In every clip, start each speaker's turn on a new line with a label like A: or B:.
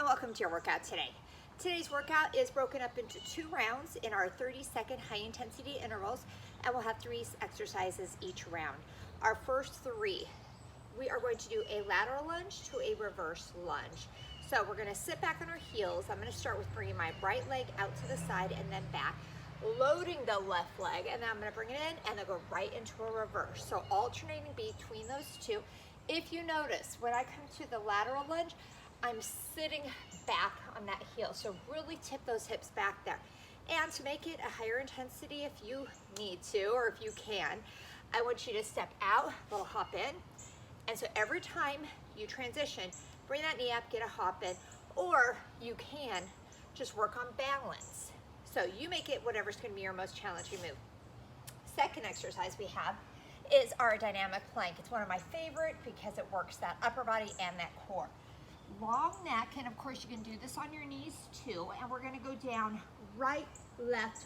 A: welcome to your workout today. Today's workout is broken up into 2 rounds in our 30-second high intensity intervals, and we'll have 3 exercises each round. Our first 3, we are going to do a lateral lunge to a reverse lunge. So we're going to sit back on our heels. I'm going to start with bringing my right leg out to the side and then back, loading the left leg, and then I'm going to bring it in and then go right into a reverse. So alternating between those two. If you notice, when I come to the lateral lunge, I'm sitting back on that heel. So really tip those hips back there. And to make it a higher intensity, if you need to, or if you can, I want you to step out, little hop in. And so every time you transition, bring that knee up, get a hop in, or you can just work on balance. So you make it whatever's gonna be your most challenging move. Second exercise we have is our dynamic plank. It's one of my favorite because it works that upper body and that core. Long neck, and of course you can do this on your knees too, and we're gonna go down right, left,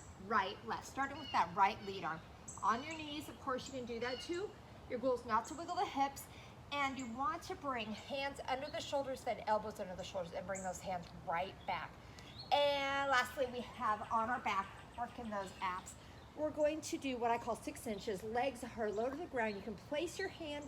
A: starting with that right lead arm. On your knees, of course you can do that too. Your goal is not to wiggle the hips, and you want to bring hands under the shoulders, then elbows under the shoulders, and bring those hands right back. And lastly, we have on our back, working those abs. We're going to do what I call 6 inches. Legs are low to the ground. You can place your hand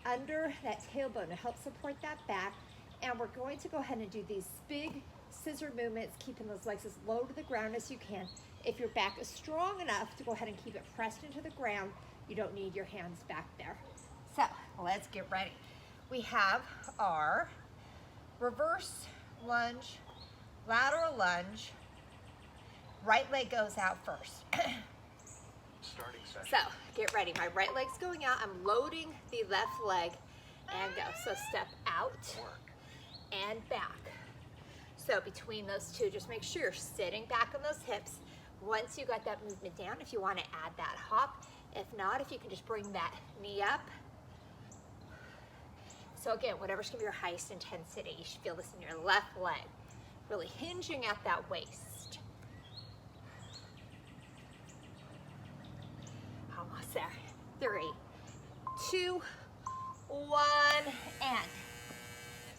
A: under that tailbone to help support that back. And we're going to go ahead and do these big scissor movements, keeping those legs as low to the ground as you can. If your back is strong enough to go ahead and keep it pressed into the ground, you don't need your hands back there. So let's get ready. We have our reverse lunge, lateral lunge. Right leg goes out first.
B: Starting session.
A: So get ready. My right leg's going out. I'm loading the left leg and go. So step out and back. So between those two, just make sure you're sitting back on those hips. Once you got that movement down, if you want to add that hop. If not, if you can just bring that knee up. So again, whatever's gonna be your highest intensity, you should feel this in your left leg. Really hinging at that waist. Almost there. 3, 2, 1, and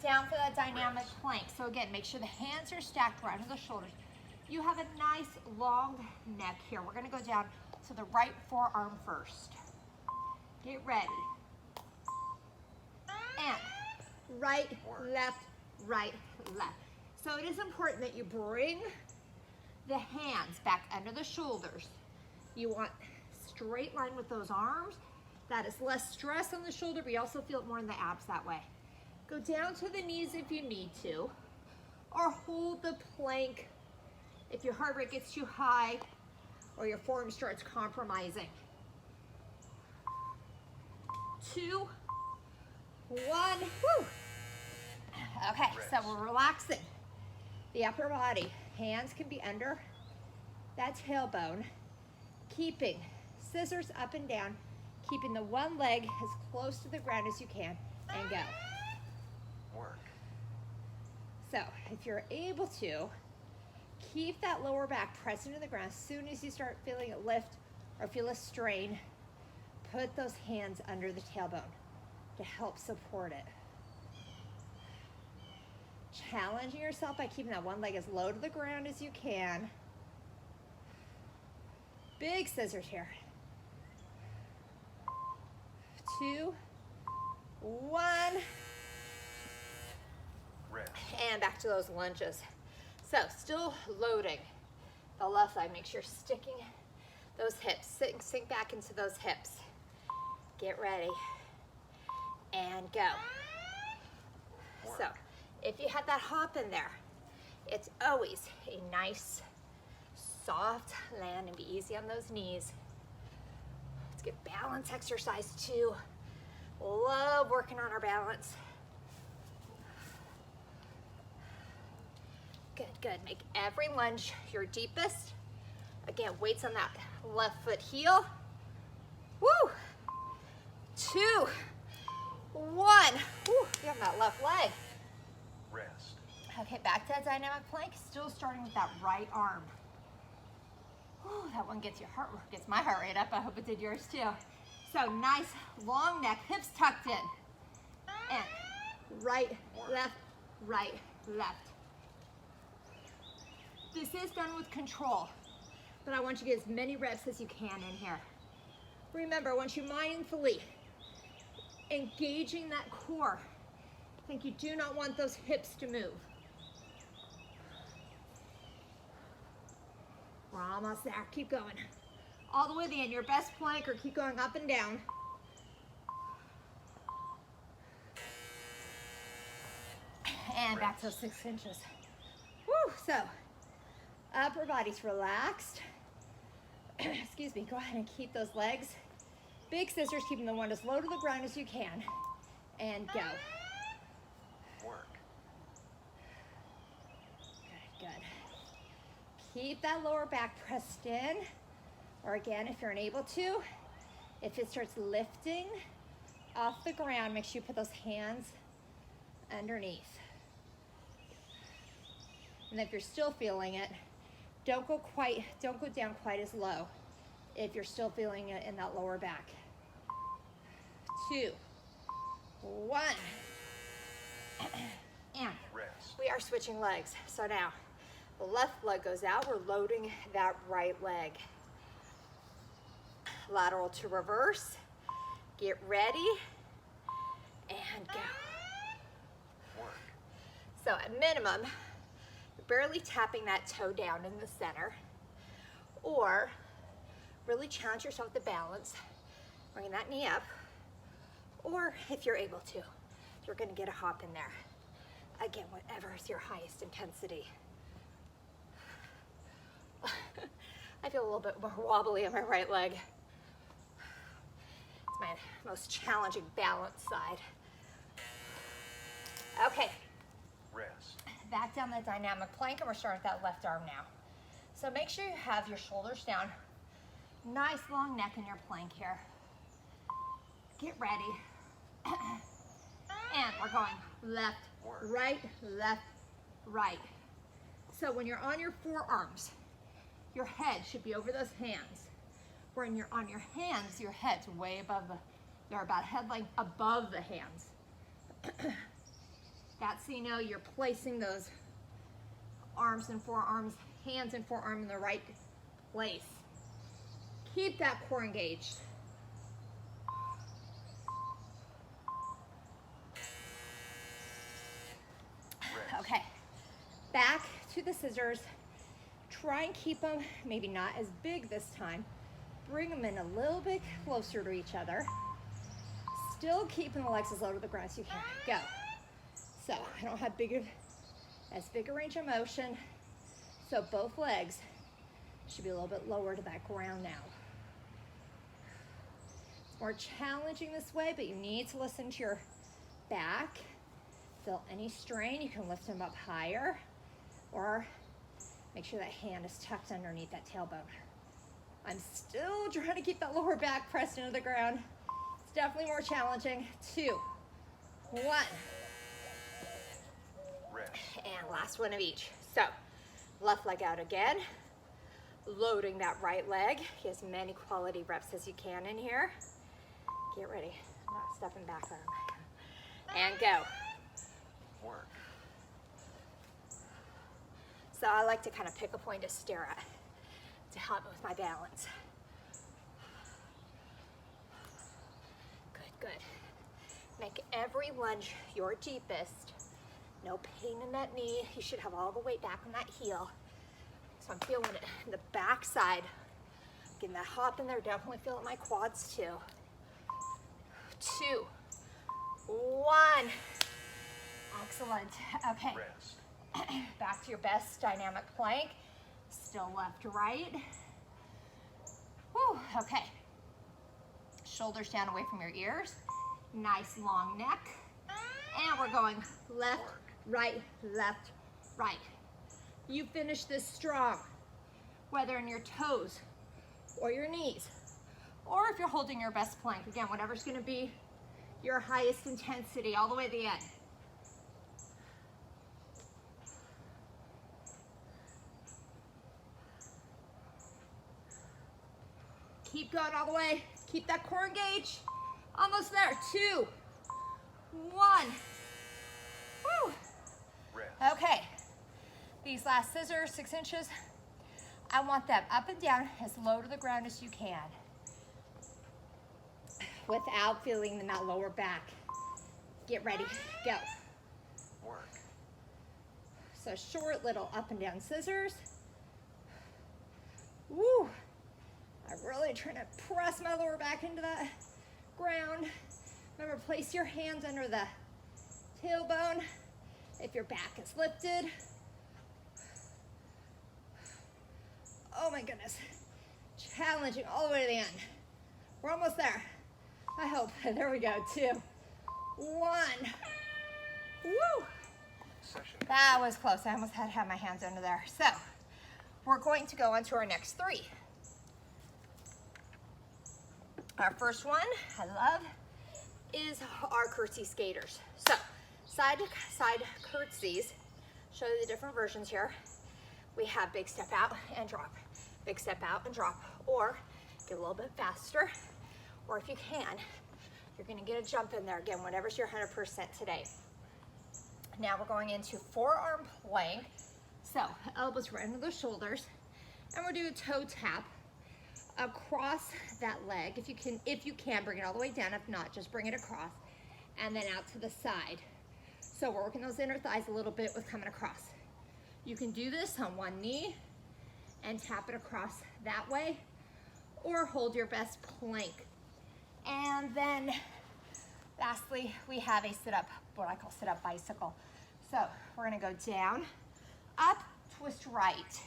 A: down for that dynamic plank. So again, make sure the hands are stacked right on the shoulders. You have a nice long neck here. We're gonna go down to the right forearm first. Get ready. And right, left, right, left. So it is important that you bring the hands back under the shoulders. You want straight line with those arms. That is less stress on the shoulder, but you also feel it more in the abs that way. Go down to the knees if you need to, or hold the plank if your heart rate gets too high or your form starts compromising. 2, 1, woo. Okay, so we're relaxing the upper body. Hands can be under that tailbone, keeping scissors up and down, keeping the one leg as close to the ground as you can, and go.
B: Work.
A: So if you're able to, keep that lower back pressed into the ground. As soon as you start feeling it lift or feel a strain, put those hands under the tailbone to help support it. Challenging yourself by keeping that one leg as low to the ground as you can. Big scissors here. 2, 1.
B: Rest.
A: And back to those lunges. So still loading the left leg. Make sure you're sticking those hips. Sink back into those hips. Get ready. And go. So if you have that hop in there, it's always a nice, soft land, and be easy on those knees. Let's get balance exercise too. Love working on our balance. Good, good. Make every lunge your deepest. Again, weights on that left foot heel. Woo! 2, 1. Woo, you have that left leg.
B: Rest.
A: Okay, back to that dynamic plank. Still starting with that right arm. Woo, that one gets my heart rate up. I hope it did yours too. So nice long neck, hips tucked in. And right, left, right, left. This is done with control, but I want you to get as many reps as you can in here. Remember, once you mindfully engaging that core, think you do not want those hips to move. We're almost there, keep going. All the way to the end, your best plank, or keep going up and down. And back to 6 inches. Woo, so upper body's relaxed. Excuse me, go ahead and keep those legs. Big scissors, keeping the one as low to the ground as you can. And go.
B: Work.
A: Good, good. Keep that lower back pressed in. Or again, if you're unable to, if it starts lifting off the ground, make sure you put those hands underneath. And if you're still feeling it, don't go down quite as low if you're still feeling it in that lower back. 2, 1. And
B: Rest.
A: we are switching legs. So now the left leg goes out, we're loading that right leg. Lateral to reverse. Get ready and go.
B: Work.
A: So at minimum, you're barely tapping that toe down in the center, or really challenge yourself to balance, bringing that knee up, or if you're able to, you're gonna get a hop in there. Again, whatever is your highest intensity. I feel a little bit more wobbly on my right leg. It's my most challenging balance side. Okay.
B: Rest.
A: Back down the dynamic plank, and we're starting with that left arm now. So make sure you have your shoulders down. Nice long neck in your plank here. Get ready. And we're going left, right, left, right. So when you're on your forearms, your head should be over those hands. When you're on your hands, your head's way above they're about head length above the hands. That's so you know you're placing those arms and forearms, hands and forearm in the right place. Keep that core engaged.
B: Rest.
A: Okay, back to the scissors. Try and keep them maybe not as big this time. Bring them in a little bit closer to each other. Still keeping the legs as low to the ground as you can. Go. So I don't have as big a range of motion. So both legs should be a little bit lower to that ground now. It's more challenging this way, but you need to listen to your back. Feel any strain, you can lift them up higher, or make sure that hand is tucked underneath that tailbone. I'm still trying to keep that lower back pressed into the ground. It's definitely more challenging. 2, 1.
B: Rest.
A: And last one of each. So, left leg out again. Loading that right leg. Get as many quality reps as you can in here. Get ready. I'm not stepping back on them. And go.
B: Work.
A: So I like to kind of pick a point to stare at to help me with my balance. Good, good. Make every lunge your deepest. No pain in that knee. You should have all the weight back on that heel. So I'm feeling it in the back side. Getting that hop in there, definitely feeling my quads too. 2, 1. Excellent. Okay.
B: Rest.
A: Back to your best dynamic plank. Still left to right. Whew, okay. Shoulders down away from your ears. Nice long neck. And we're going left, right, left, right. You finish this strong, whether in your toes or your knees, or if you're holding your best plank. Again, whatever's gonna be your highest intensity all the way to the end. Keep going all the way. Keep that core engaged. Almost there. 2, 1. Woo.
B: Rest.
A: Okay. These last scissors, 6 inches, I want them up and down as low to the ground as you can without feeling in that lower back. Get ready, go.
B: Work.
A: So short little up and down scissors. Woo! I'm really trying to press my lower back into the ground. Remember, place your hands under the tailbone if your back is lifted. Oh my goodness. Challenging all the way to the end. We're almost there. I hope. There we go. 2, 1. Woo!
B: Session.
A: That was close. I almost had to have my hands under there. So, we're going to go on to our next 3. Our first one, I love, is our curtsy skaters. So, side to side curtsies. Show you the different versions here. We have big step out and drop. Big step out and drop. Or get a little bit faster. Or if you can, you're gonna get a jump in there. Again, whatever's your 100% today. Now we're going into forearm plank. So elbows right under the shoulders. And we're doing a toe tap across that leg. If you can, bring it all the way down. If not, just bring it across. And then out to the side. So we're working those inner thighs a little bit with coming across. You can do this on one knee and tap it across that way, or hold your best plank. And then lastly, we have a sit-up, what I call sit-up bicycle. So we're gonna go down, up, twist right,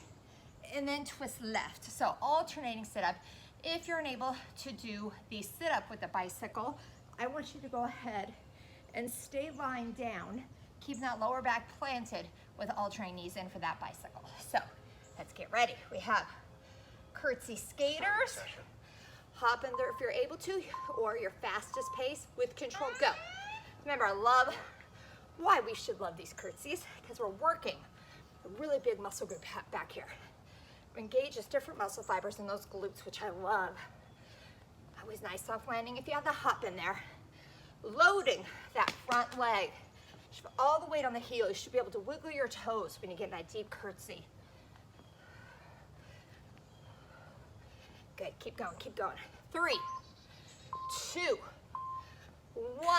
A: and then twist left. So alternating sit-up. If you're unable to do the sit-up with the bicycle, I want you to go ahead and stay lying down, keeping that lower back planted with alternating knees in for that bicycle. So let's get ready. We have curtsy skaters.
B: Session.
A: Hop in there if you're able to, or your fastest pace with control, go. Remember, I love why we should love these curtsies, because we're working a really big muscle group back here. Engages different muscle fibers in those glutes, which I love. Always nice soft landing if you have the hop in there. Loading that front leg. You should put all the weight on the heel. You should be able to wiggle your toes when you get in that deep curtsy. Good, keep going, keep going. 3, 2, 1.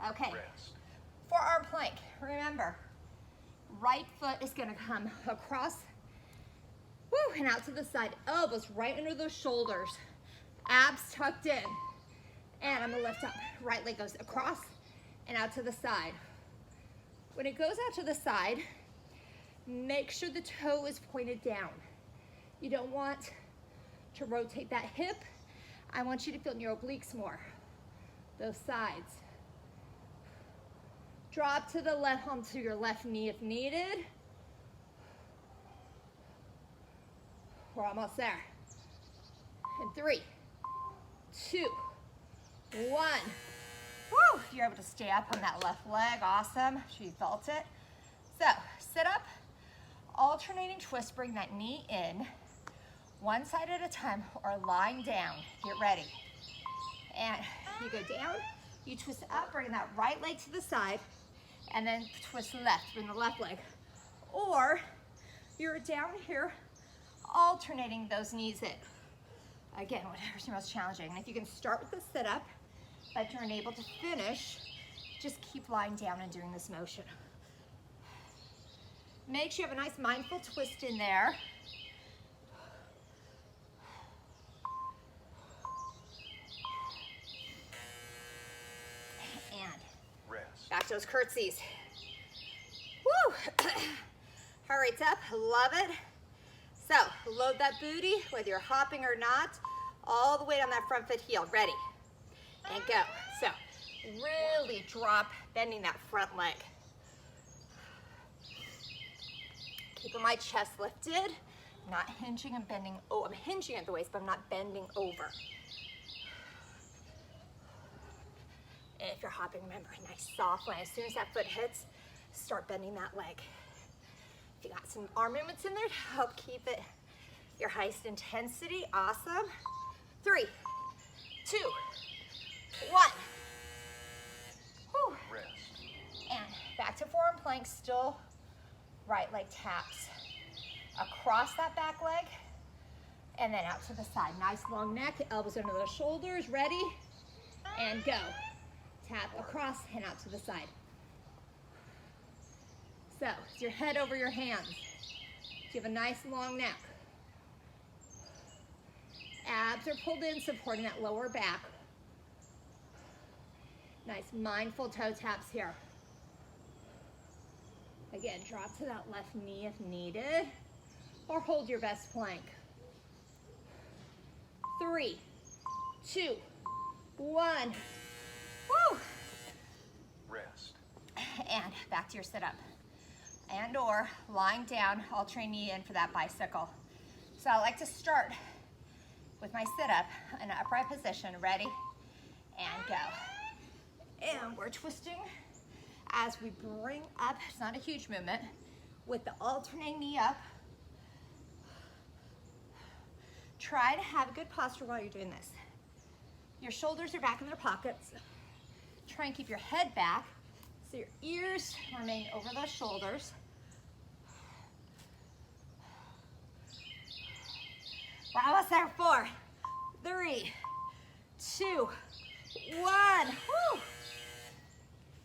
A: Okay,
B: Rest.
A: forearm plank. Remember, right foot is gonna come across, woo, and out to the side. Elbows right under those shoulders. Abs tucked in. And I'm gonna lift up. Right leg goes across and out to the side. When it goes out to the side, make sure the toe is pointed down. You don't want to rotate that hip. I want you to feel in your obliques more. Those sides. Drop to the left, onto your left knee if needed. We're almost there. And 3, 2, 1. Woo! If you're able to stay up on that left leg, awesome. Sure you felt it. So, sit up, alternating twist, bring that knee in, one side at a time, or lying down. Get ready. And you go down, you twist up, bring that right leg to the side, and then twist left, bring the left leg. Or you're down here, alternating those knees in. Again, whatever's your most challenging. And if you can start with the sit-up, but you're unable to finish, just keep lying down and doing this motion. Make sure you have a nice mindful twist in there. And
B: Rest.
A: back to those curtsies. Woo! Heart rate's up, love it. So, load that booty, whether you're hopping or not, all the weight on that front foot heel, ready, and go. So, really drop, bending that front leg. Keeping my chest lifted, not hinging and bending. Oh, I'm hinging at the waist, but I'm not bending over. And if you're hopping, remember, nice soft land. As soon as that foot hits, start bending that leg. If you got some arm movements in there to help keep it your highest intensity, awesome. 3, 2, 1. Whew.
B: Rest.
A: And back to forearm plank, still Right leg taps across that back leg and then out to the side. Nice long neck, elbows under the shoulders, ready, and go. Tap across and out to the side. So, it's your head over your hands. So you have a nice long neck. Abs are pulled in, supporting that lower back. Nice mindful toe taps here. Again, drop to that left knee if needed, or hold your best plank. 3, 2, 1. Woo!
B: Rest.
A: And back to your sit-up. And or lying down, alternate knee in for that bicycle. So I like to start with my sit-up in an upright position. Ready? And go. And we're twisting as we bring up, it's not a huge movement, with the alternating knee up. Try to have a good posture while you're doing this. Your shoulders are back in their pockets. Try and keep your head back so your ears remain over those shoulders. We're almost there. 4, 3, 2, 1. Woo!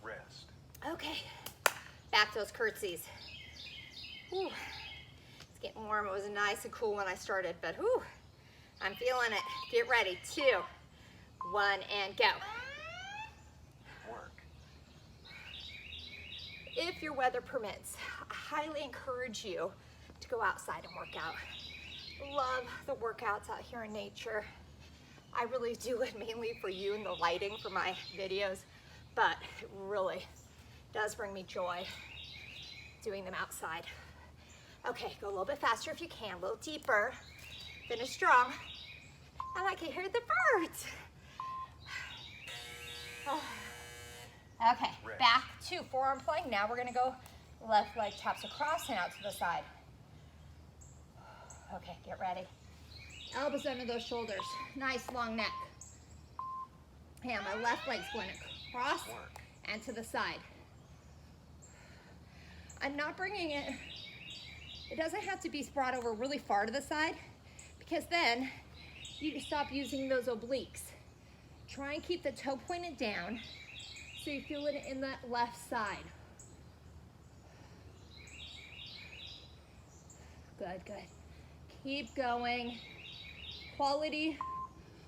B: Rest.
A: Okay, back to those curtsies. Whew. It's getting warm. It was nice and cool when I started, but whew, I'm feeling it. Get ready. 2, 1, and go.
B: Work.
A: If your weather permits, I highly encourage you to go outside and work out. Love the workouts out here in nature. I really do it mainly for you and the lighting for my videos, but it really does bring me joy doing them outside. Okay, go a little bit faster if you can, a little deeper. Finish strong. And I can hear the birds. Oh. Okay, back to forearm plank. Now we're gonna go left leg taps across and out to the side. Okay, get ready. Elbows under those shoulders. Nice long neck. And my left leg's going across and to the side. I'm not bringing it, it doesn't have to be brought over really far to the side, because then you stop using those obliques. Try and keep the toe pointed down so you feel it in that left side. Good, good. Keep going. Quality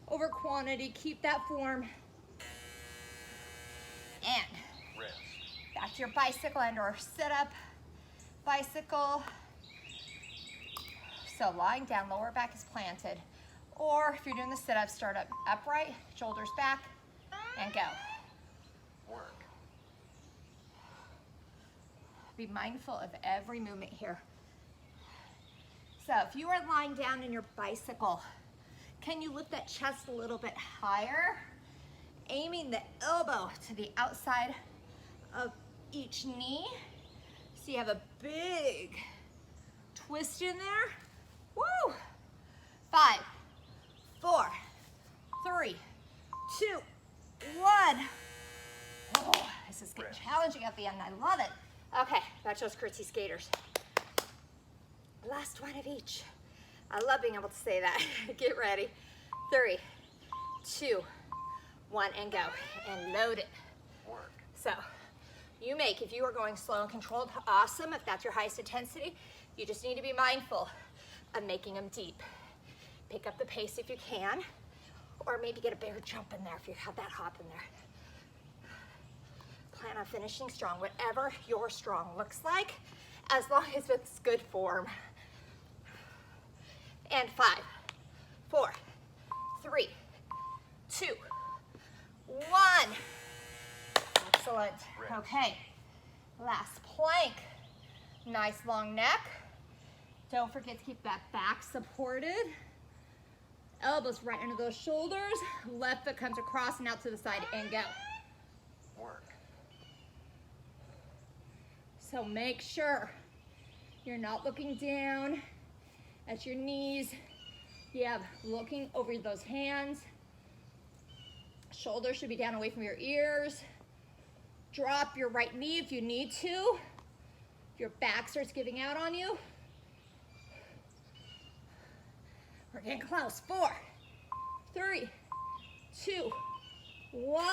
A: over quantity. Keep that form. And
B: Rest.
A: back to your bicycle and or sit up. Bicycle. So lying down, lower back is planted. Or if you're doing the sit up, start up upright, shoulders back, and go.
B: Work.
A: Be mindful of every movement here. So if you are lying down in your bicycle, can you lift that chest a little bit higher? Aiming the elbow to the outside of each knee. So you have a big twist in there. Woo! 5, 4, 3, 2, 1. Oh, this is getting challenging at the end. I love it. Okay, back to those curtsy skaters. Last one of each. I love being able to say that. Get ready. 3, 2, 1, and go. And load it.
B: Work.
A: So, you make, if you are going slow and controlled, awesome. If that's your highest intensity, you just need to be mindful of making them deep. Pick up the pace if you can, or maybe get a bear jump in there if you have that hop in there. Plan on finishing strong, whatever your strong looks like, as long as it's good form. And 5, 4, 3, 2, 1. Excellent. Okay, last plank. Nice long neck. Don't forget to keep that back supported. Elbows right under those shoulders. Left foot comes across and out to the side and go.
B: Work.
A: So make sure you're not looking down at your knees. You have looking over those hands. Shoulders should be down away from your ears. Drop your right knee if you need to. If your back starts giving out on you, we're getting close. 4, 3, 2, 1.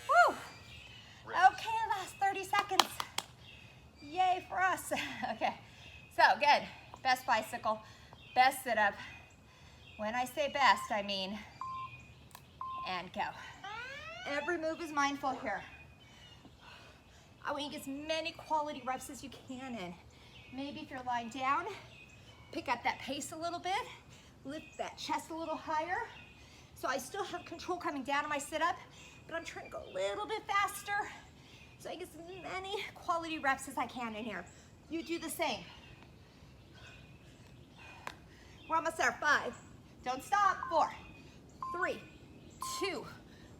A: Woo! Okay, last 30 seconds. Yay for us. Okay, so good. Best bicycle, best sit up. When I say best, I mean, and go. Every move is mindful here. I want you to get as many quality reps as you can in. Maybe if you're lying down, pick up that pace a little bit, lift that chest a little higher. So I still have control coming down on my sit-up, but I'm trying to go a little bit faster so I get as many quality reps as I can in here. You do the same. We're almost there. 5. Don't stop. 4, 3, 2,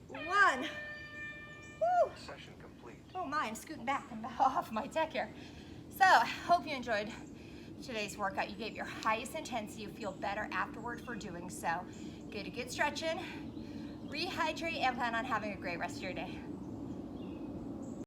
A: 1. Woo!
B: Session complete.
A: Oh my, I'm scooting back. I'm off my deck here. So I hope you enjoyed today's workout. You gave your highest intensity. You feel better afterward for doing so. Get a good stretch in, rehydrate, and plan on having a great rest of your day.